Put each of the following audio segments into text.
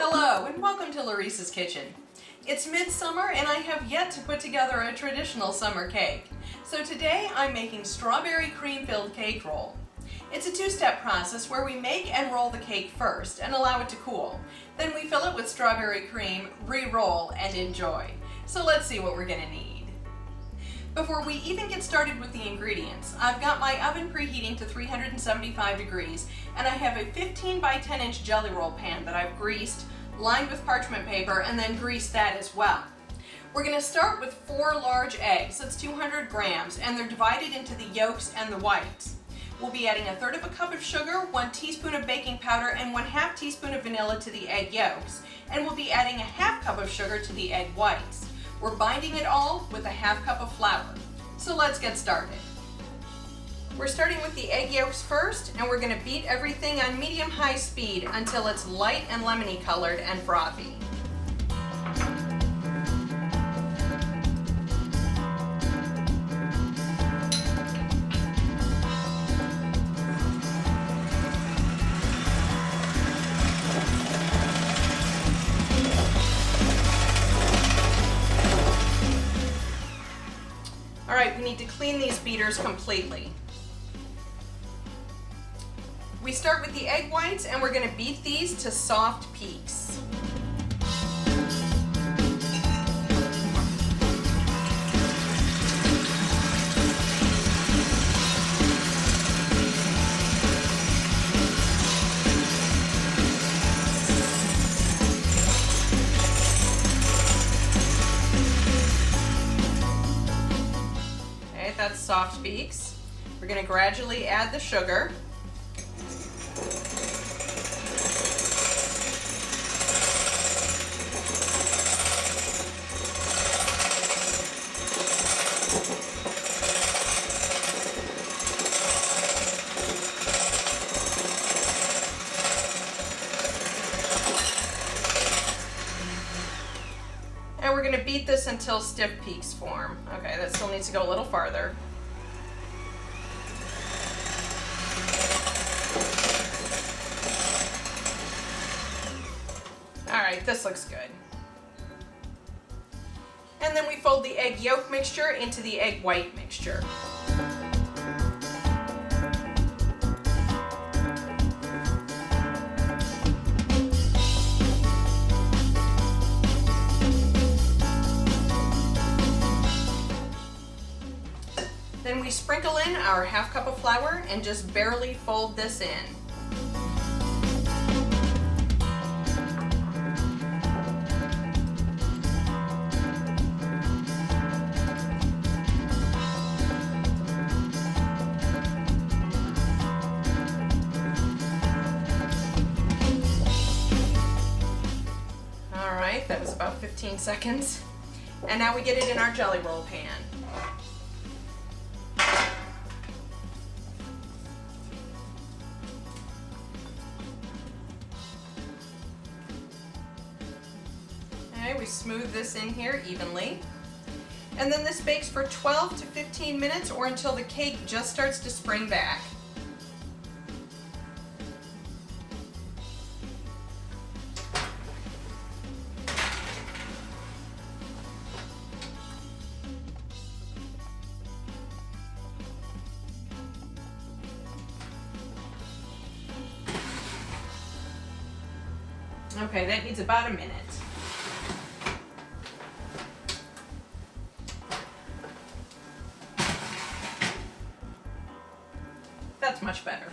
Hello and welcome to Laurice's Kitchen. It's midsummer and I have yet to put together a traditional summer cake. So today I'm making strawberry cream-filled cake roll. It's a two-step process where we make and roll the cake first and allow it to cool. Then we fill it with strawberry cream, re-roll, and enjoy. So let's see what we're gonna need. Before we even get started with the ingredients, I've got my oven preheating to 375 degrees and I have a 15 by 10 inch jelly roll pan that I've greased, lined with parchment paper, and then greased that as well. We're going to start with 4 large eggs, that's 200 grams, and they're divided into the yolks and the whites. We'll be adding 1/3 cup of sugar, 1 teaspoon of baking powder, and 1/2 teaspoon of vanilla to the egg yolks, and we'll be adding 1/2 cup of sugar to the egg whites. We're binding it all with 1/2 cup of flour. So let's get started. We're starting with the egg yolks first, and we're going to beat everything on medium-high speed until it's light and lemony colored and frothy. All right, we need to clean these beaters completely. We start with the egg whites and we're going to beat these to soft peaks. Okay, that's soft peaks. We're going to gradually add the sugar. And we're going to beat this until stiff peaks form. Okay, that still needs to go a little farther. All right, this looks good. And then we fold the egg yolk mixture into the egg white mixture. Then we sprinkle in our 1/2 cup of flour and just barely fold this in. All right, that was about 15 seconds. And now we get it in our jelly roll pan. Okay, we smooth this in here evenly. And then this bakes for 12 to 15 minutes or until the cake just starts to spring back. Okay, that needs about a minute. That's much better.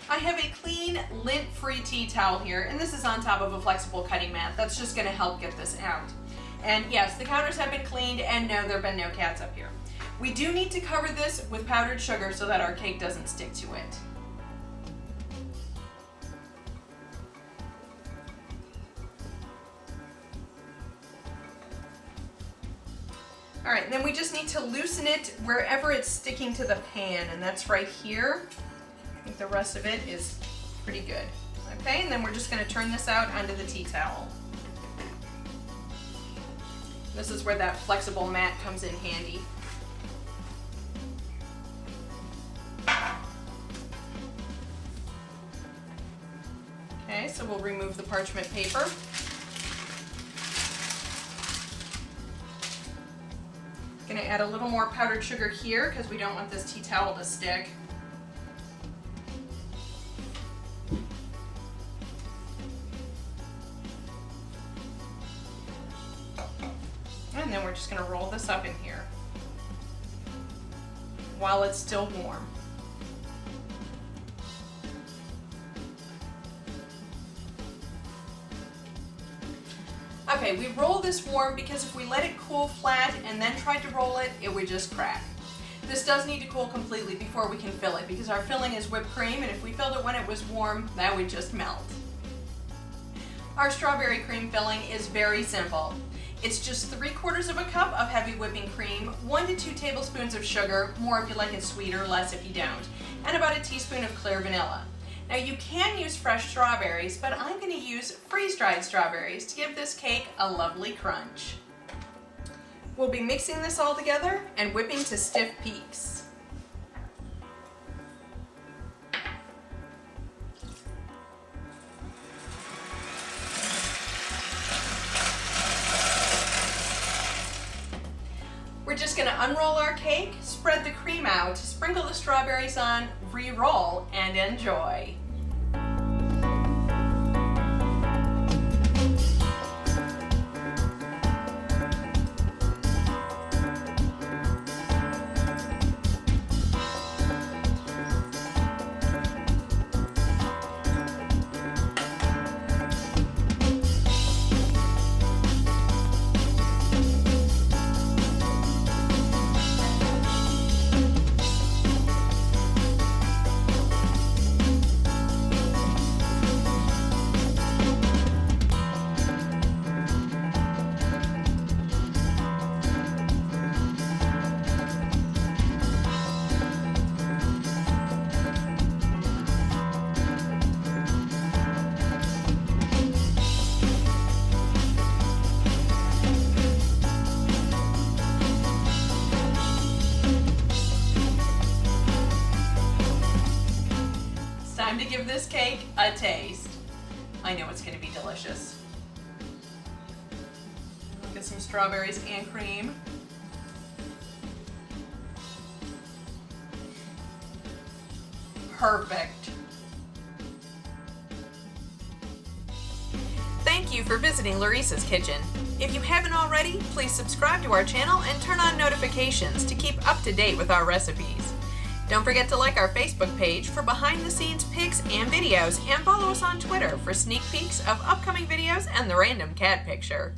I have a clean, lint-free tea towel here, and this is on top of a flexible cutting mat. That's just going to help get this out. And yes, the counters have been cleaned, and no, there have been no cats up here. We do need to cover this with powdered sugar so that our cake doesn't stick to it. All right, and then we just need to loosen it wherever it's sticking to the pan, and that's right here. I think the rest of it is pretty good. Okay, and then we're just going to turn this out onto the tea towel. This is where that flexible mat comes in handy. so we'll remove the parchment paper. Gonna add a little more powdered sugar here because we don't want this tea towel to stick. And then we're just gonna roll this up in here while it's still warm. Okay, we roll this warm because if we let it cool flat and then tried to roll it, it would just crack. This does need to cool completely before we can fill it because our filling is whipped cream, and if we filled it when it was warm, that would just melt. Our strawberry cream filling is very simple. It's just 3/4 of a cup of heavy whipping cream, 1 to 2 tablespoons of sugar, more if you like it sweeter, less if you don't, and about a teaspoon of clear vanilla. Now you can use fresh strawberries, but I'm going to use freeze-dried strawberries to give this cake a lovely crunch. We'll be mixing this all together and whipping to stiff peaks. We're just going to unroll our cake, spread the cream out, sprinkle the strawberries on, re-roll, and enjoy. Time to give this cake a taste. I know it's going to be delicious. I'll get some strawberries and cream. Perfect. Thank you for visiting Laurice's Kitchen. If you haven't already, please subscribe to our channel and turn on notifications to keep up to date with our recipes. Don't forget to like our Facebook page for behind-the-scenes pics and videos, and follow us on Twitter for sneak peeks of upcoming videos and the random cat picture.